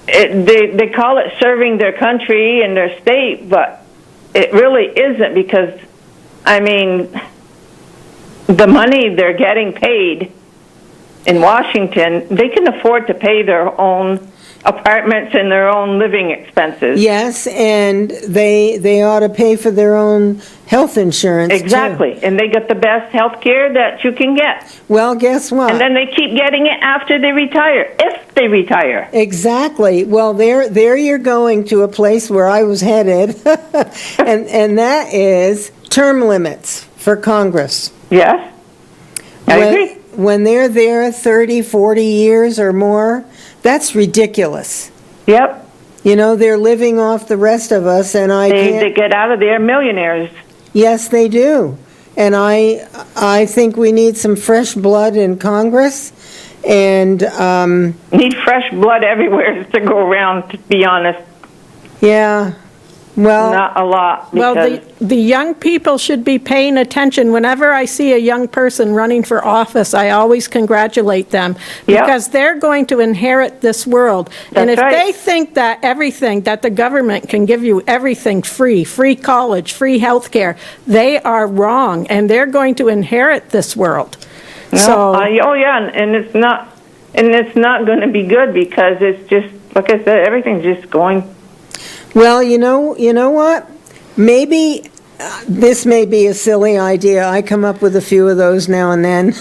Speaker 3: they call it serving their country and their state, but it really isn't, because the money they're getting paid in Washington, they can afford to pay their own apartments and their own living expenses.
Speaker 1: Yes, and they ought to pay for their own health insurance, too.
Speaker 3: Exactly, and they get the best health care that you can get.
Speaker 1: Well, guess what?
Speaker 3: And then they keep getting it after they retire, if they retire.
Speaker 1: Exactly. Well, there you're going to a place where I was headed, and that is term limits for Congress.
Speaker 3: Yes, I agree.
Speaker 1: When they're there 30, 40 years or more, that's ridiculous.
Speaker 3: Yep.
Speaker 1: You know, they're living off the rest of us, and
Speaker 3: They get out of there millionaires.
Speaker 1: Yes, they do. And I think we need some fresh blood in Congress, and
Speaker 3: Need fresh blood everywhere to go around, to be honest.
Speaker 1: yeah, well,
Speaker 3: Not a lot.
Speaker 2: Well,
Speaker 3: Because
Speaker 2: the young people should be paying attention. Whenever I see a young person running for office, I always congratulate them
Speaker 3: Yep.
Speaker 2: because they're going to inherit this world. And if
Speaker 3: That's right.
Speaker 2: they think that everything, that the government can give you everything free college, free health care, they are wrong, and they're going to inherit this world. So,
Speaker 3: oh yeah, and it's not going to be good because it's just, like I said, everything's just going.
Speaker 1: well, you know what? Maybe this may be a silly idea. I come up with a few of those now and then.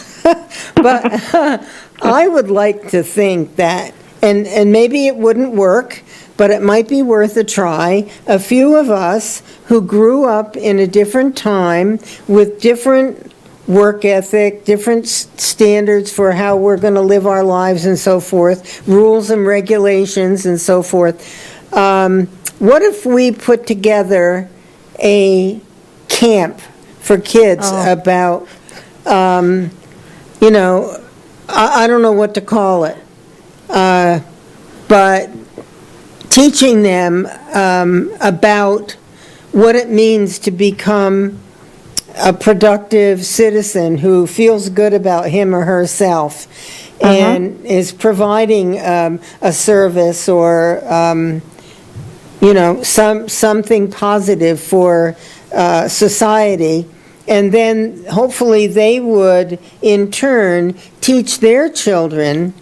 Speaker 1: But I would like to think that, and maybe it wouldn't work, but it might be worth a try. A few of us who grew up in a different time with different work ethic, different standards for how we're going to live our lives and so forth, rules and regulations and so forth. What if we put together a camp for kids about, you know, I don't know what to call it, but teaching them about what it means to become a productive citizen who feels good about him or herself and is providing a service or you know, something positive for society, and then hopefully they would in turn teach their children,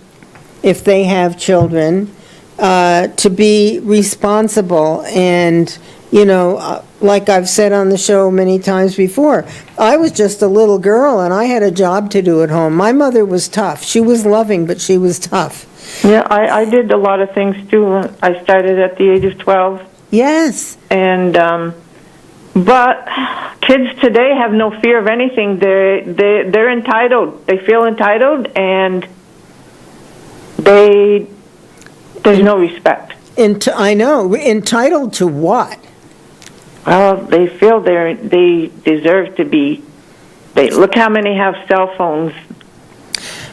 Speaker 1: if they have children, to be responsible. And you know, like I've said on the show many times before, I was just a little girl and I had a job to do at home. My mother was tough. She was loving, but she was tough.
Speaker 3: Yeah, I did a lot of things too. I started at the age of 12.
Speaker 1: Yes.
Speaker 3: And but kids today have no fear of anything. They're entitled. They feel entitled, and there's no respect.
Speaker 1: I know. Entitled to what?
Speaker 3: Well, they feel they deserve to be. Look how many have cell phones.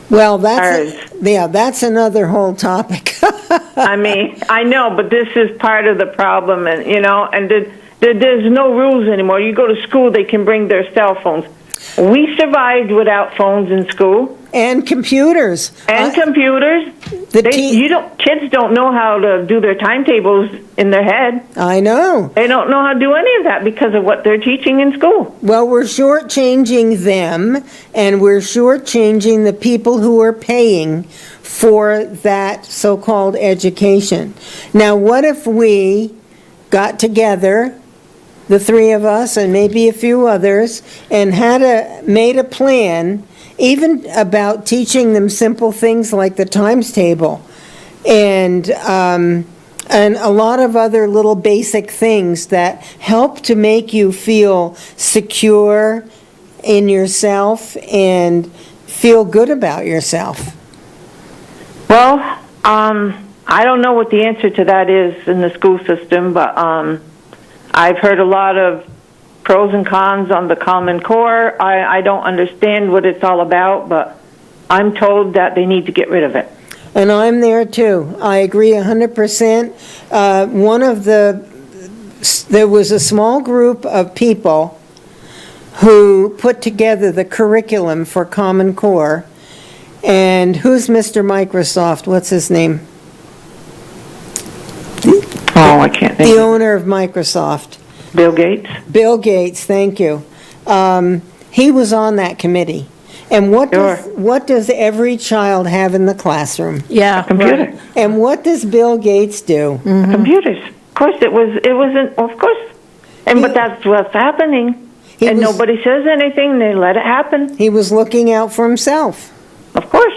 Speaker 1: Well, that's another whole topic.
Speaker 3: I mean, I know, but this is part of the problem, and you know, and there's no rules anymore. You go to school, they can bring their cell phones. We survived without phones in school.
Speaker 1: And computers.
Speaker 3: Computers. Kids don't know how to do their timetables in their head.
Speaker 1: I know.
Speaker 3: They don't know how to do any of that because of what they're teaching in school.
Speaker 1: Well, we're shortchanging them, and we're shortchanging the people who are paying for that so-called education. Now, what if we got together, the three of us and maybe a few others, and made a plan even about teaching them simple things like the times table and a lot of other little basic things that help to make you feel secure in yourself and feel good about yourself?
Speaker 3: Well, I don't know what the answer to that is in the school system, but I've heard a lot of pros and cons on the Common Core. I don't understand what it's all about, but I'm told that they need to get rid of it.
Speaker 1: And I'm there too. I agree 100%. There was a small group of people who put together the curriculum for Common Core. And who's Mr. Microsoft? What's his name?
Speaker 3: Oh, I can't think.
Speaker 1: The owner of Microsoft.
Speaker 3: Bill Gates?
Speaker 1: Bill Gates, thank you. He was on that committee. And what
Speaker 3: Sure.
Speaker 1: does every child have in the classroom?
Speaker 2: Yeah.
Speaker 3: Computer.
Speaker 2: right.
Speaker 1: And what does Bill Gates do?
Speaker 3: Computers. Of course, it wasn't, of course. But that's what's happening.
Speaker 1: He
Speaker 3: And
Speaker 1: was-
Speaker 3: nobody says anything, they let it happen.
Speaker 1: He was looking out for himself.
Speaker 3: Of course.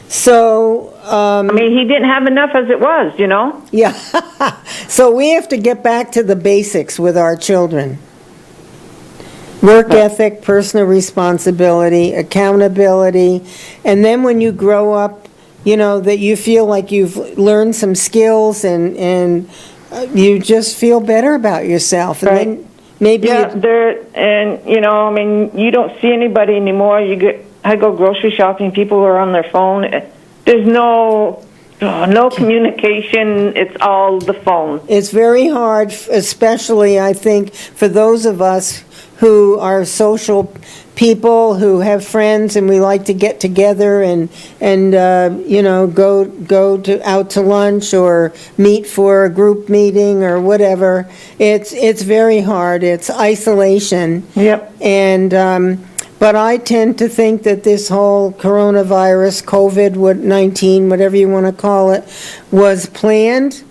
Speaker 1: So,
Speaker 3: I mean, he didn't have enough as it was, you know?
Speaker 1: yeah. So we have to get back to the basics with our children. Work ethic, personal responsibility, accountability, and then when you grow up, you know, that you feel like you've learned some skills and you just feel better about yourself. And
Speaker 3: Right.
Speaker 1: then maybe
Speaker 3: Yeah, I mean, you don't see anybody anymore. I go grocery shopping, people are on their phone. There's no communication, it's all the phone.
Speaker 1: it's very hard, especially, I think, for those of us who are social people, who have friends, and we like to get together and you know, go out to lunch or meet for a group meeting or whatever. It's very hard. It's isolation.
Speaker 3: Yep.
Speaker 1: And but I tend to think that this whole coronavirus, COVID-19, whatever you want to call it, was planned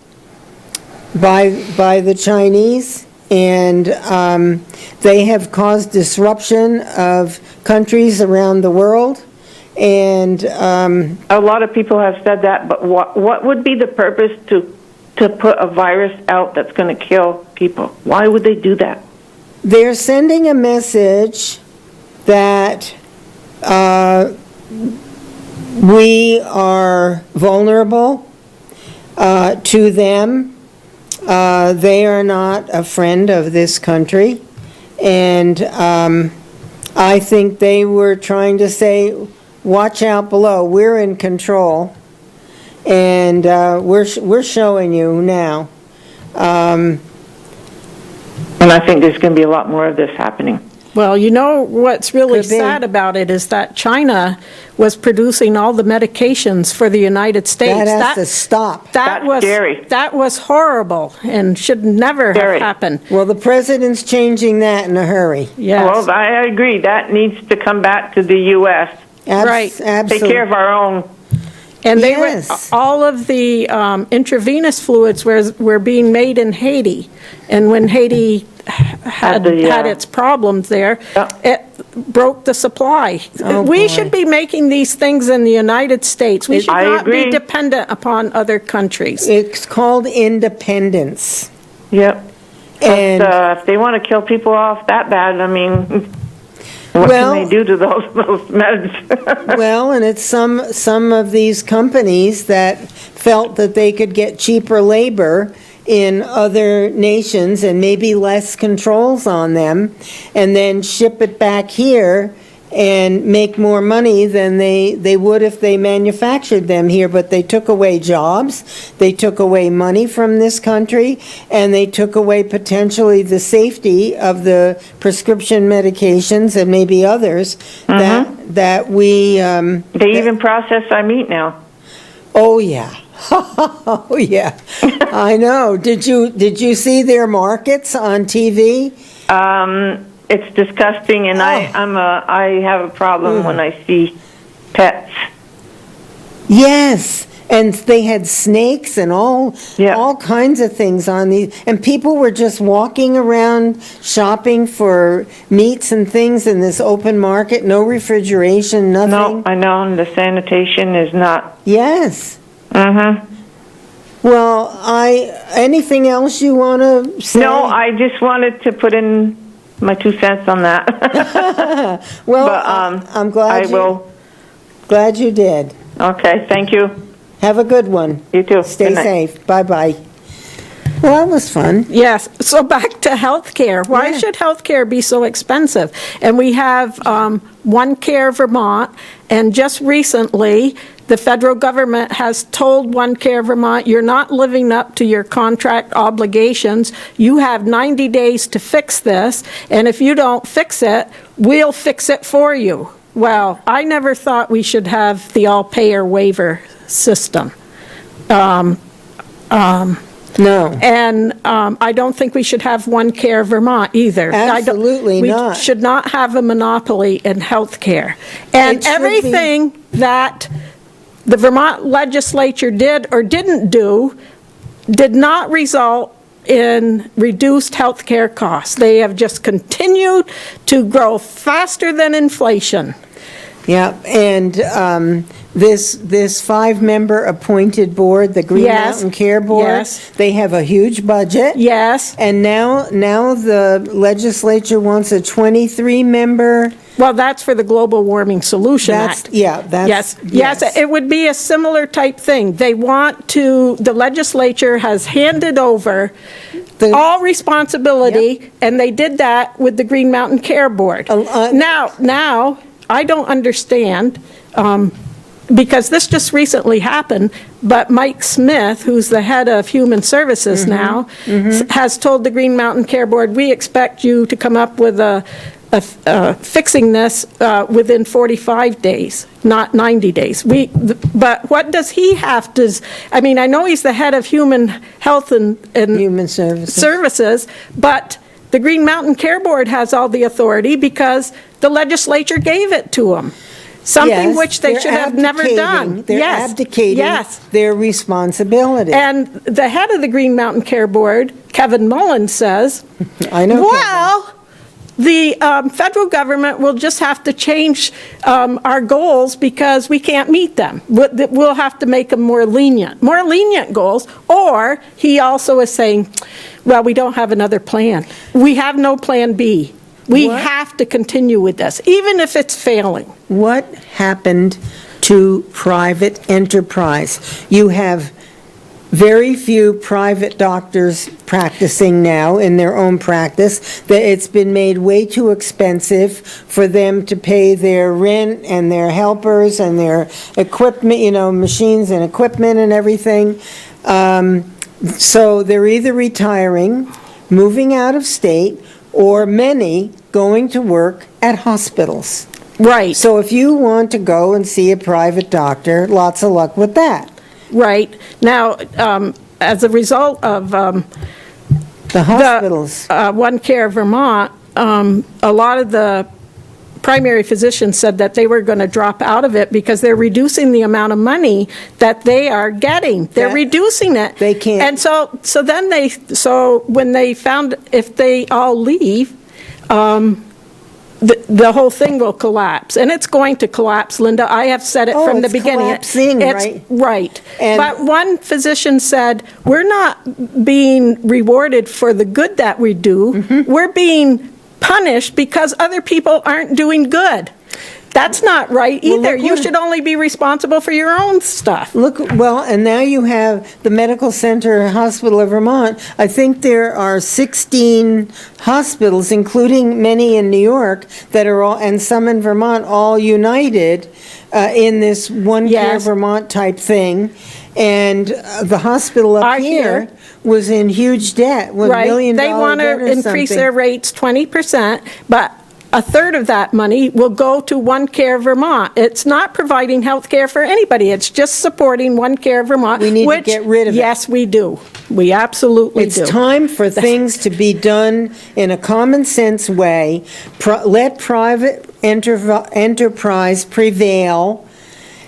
Speaker 1: by the Chinese, and they have caused disruption of countries around the world. And
Speaker 3: A lot of people have said that, but what would be the purpose to put a virus out that's going to kill people? Why would they do that?
Speaker 1: they're sending a message that we are vulnerable to them. They are not a friend of this country. And I think they were trying to say, watch out below, we're in control. And we're showing you now.
Speaker 3: And I think there's going to be a lot more of this happening.
Speaker 2: Well, you know what's really
Speaker 1: Could be.
Speaker 2: sad about it is that China was producing all the medications for the United States.
Speaker 1: That has to stop.
Speaker 3: That's scary.
Speaker 2: That was horrible and should never
Speaker 3: Scary.
Speaker 2: have happened.
Speaker 1: Well, the president's changing that in a hurry.
Speaker 2: Yes.
Speaker 3: Well, I agree. That needs to come back to the U.S.
Speaker 2: Right. Take
Speaker 3: Take care of our own.
Speaker 2: And they
Speaker 1: Yes.
Speaker 2: were, all of the intravenous fluids were being made in Haiti. And when Haiti had its problems there,
Speaker 3: Yeah.
Speaker 2: it broke the supply.
Speaker 1: Oh,
Speaker 2: We
Speaker 1: boy.
Speaker 2: should be making these things in the United States. We should
Speaker 3: I
Speaker 2: not
Speaker 3: agree.
Speaker 2: be dependent upon other countries.
Speaker 1: It's called independence.
Speaker 3: Yep.
Speaker 1: And
Speaker 3: If they want to kill people off that bad, I mean, what
Speaker 1: Well-
Speaker 3: can they do to those meds?
Speaker 1: well, and it's some of these companies that felt that they could get cheaper labor in other nations and maybe less controls on them, and then ship it back here and make more money than they would if they manufactured them here. But they took away jobs, they took away money from this country, and they took away potentially the safety of the prescription medications and maybe others that we,
Speaker 3: They even process our meat now.
Speaker 1: oh yeah. Oh yeah, I know. Did you see their markets on TV?
Speaker 3: It's disgusting, and I have a problem when I see pets.
Speaker 1: Yes, and they had snakes and all
Speaker 3: Yeah.
Speaker 1: kinds of things on these, and people were just walking around shopping for meats and things in this open market. No refrigeration, nothing.
Speaker 3: No, I know, and the sanitation is not.
Speaker 1: Yes.
Speaker 3: Mm-hmm.
Speaker 1: Well, anything else you want to say?
Speaker 3: No, I just wanted to put in my 2 cents on that.
Speaker 1: Well,
Speaker 3: but,
Speaker 1: I'm glad
Speaker 3: I will.
Speaker 1: glad you did.
Speaker 3: Okay, thank you.
Speaker 1: Have a good one.
Speaker 3: You too.
Speaker 1: Stay
Speaker 3: Good night.
Speaker 1: safe. Bye-bye. Well, that was fun.
Speaker 2: Yes, so back to healthcare. Why
Speaker 1: Yeah.
Speaker 2: should healthcare be so expensive? And we have One Care Vermont, and just recently, the federal government has told One Care Vermont, you're not living up to your contract obligations. You have 90 days to fix this, and if you don't fix it, we'll fix it for you. Well, I never thought we should have the all-payer waiver system.
Speaker 1: No.
Speaker 2: And I don't think we should have One Care Vermont either.
Speaker 1: Absolutely not.
Speaker 2: We should not have a monopoly in health care. And
Speaker 1: It should be-
Speaker 2: everything that the Vermont legislature did or didn't do did not result in reduced health care costs. They have just continued to grow faster than inflation.
Speaker 1: Yeah, and this 5-member appointed board, the Green
Speaker 2: Yes,
Speaker 1: Mountain Care Board,
Speaker 2: yes.
Speaker 1: they have a huge budget.
Speaker 2: Yes.
Speaker 1: And now the legislature wants a 23-member.
Speaker 2: Well, that's for the Global Warming Solution Act. Yes, it would be a similar type thing. They want to, the legislature has handed over all responsibility, and they did that with the Green Mountain Care Board. Now, I don't understand, because this just recently happened, but Mike Smith, who's the head of Human Services now, has told the Green Mountain Care Board, we expect you to come up with fixing this within 45 days, not 90 days. But what does he have to, I mean, I know he's the head of Human Health and
Speaker 1: Human Services,
Speaker 2: but the Green Mountain Care Board has all the authority because the legislature gave it to them. Something
Speaker 1: Yes,
Speaker 2: which they
Speaker 1: they're
Speaker 2: should have never done.
Speaker 1: They're abdicating their responsibility.
Speaker 2: And the head of the Green Mountain Care Board, Kevin Mullins, says,
Speaker 1: I know.
Speaker 2: well, the federal government will just have to change our goals because we can't meet them. We'll have to make them more lenient goals. Or he also is saying, well, we don't have another plan. We have no plan B. We have to continue with this, even if it's failing.
Speaker 1: What happened to private enterprise? You have very few private doctors practicing now in their own practice. That it's been made way too expensive for them to pay their rent and their helpers and their equipment, machines and equipment and everything. So they're either retiring, moving out of state, or many going to work at hospitals.
Speaker 2: Right.
Speaker 1: So if you want to go and see a private doctor, lots of luck with that.
Speaker 2: Right. Now, as a result of
Speaker 1: The hospitals.
Speaker 2: One Care Vermont, a lot of the primary physicians said that they were going to drop out of it because they're reducing the amount of money that they are getting. They're reducing it.
Speaker 1: They can't.
Speaker 2: And so when they found if they all leave, the whole thing will collapse. And it's going to collapse, Linda. I have said it from the beginning.
Speaker 1: Collapsing, right?
Speaker 2: Right.
Speaker 1: And
Speaker 2: but one physician said, we're not being rewarded for the good that we do. We're being punished because other people aren't doing good. That's not right either. You should only be responsible for your own stuff.
Speaker 1: And now you have the Medical Center Hospital of Vermont. I think there are 16 hospitals, including many in New York, that are all, and some in Vermont, all united in this One Care Vermont type thing. And the hospital up here was in huge debt, with $1 million
Speaker 2: They want to increase their rates 20%, but a third of that money will go to One Care Vermont. It's not providing health care for anybody. It's just supporting One Care Vermont.
Speaker 1: We need to get rid of it.
Speaker 2: Yes, we do. We absolutely do.
Speaker 1: It's time for things to be done in a common sense way. Let private enterprise prevail,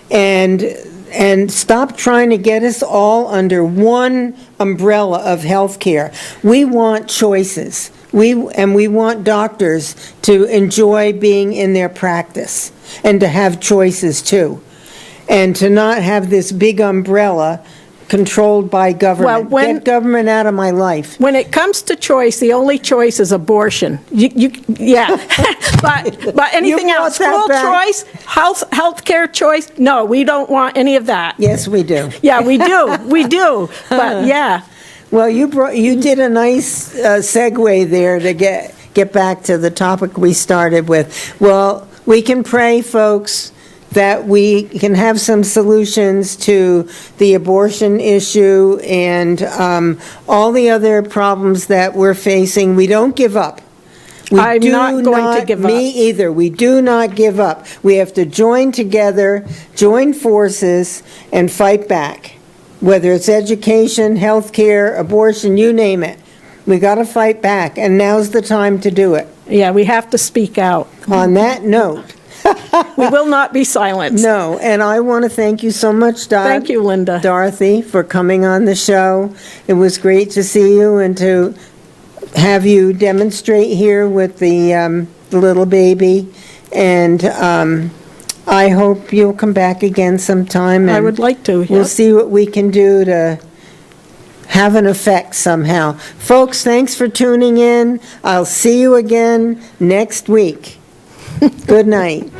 Speaker 1: and stop trying to get us all under one umbrella of health care. We want choices. We want doctors to enjoy being in their practice and to have choices too, and to not have this big umbrella controlled by government. Get government out of my life.
Speaker 2: When it comes to choice, the only choice is abortion. But anything else, school choice, health care choice, no, we don't want any of that.
Speaker 1: Yes, we do.
Speaker 2: Yeah, we do. But yeah.
Speaker 1: Well, you did a nice segue there to get back to the topic we started with. Well, we can pray, folks, that we can have some solutions to the abortion issue and all the other problems that we're facing. We don't give up.
Speaker 2: I'm not going to give up.
Speaker 1: Me either. We do not give up. We have to join together, join forces, and fight back. whether it's education, healthcare, abortion, you name it. We got to fight back, and now's the time to do it.
Speaker 2: Yeah, we have to speak out.
Speaker 1: On that note,
Speaker 2: We will not be silenced.
Speaker 1: no, and I want to thank you so much,
Speaker 2: Thank you, Linda.
Speaker 1: Dorothy, for coming on the show. It was great to see you and to have you demonstrate here with the little baby. And I hope you'll come back again sometime.
Speaker 2: I
Speaker 1: and
Speaker 2: would like to,
Speaker 1: We'll
Speaker 2: yes.
Speaker 1: see what we can do to have an effect somehow. Folks, thanks for tuning in. I'll see you again next week. Good night.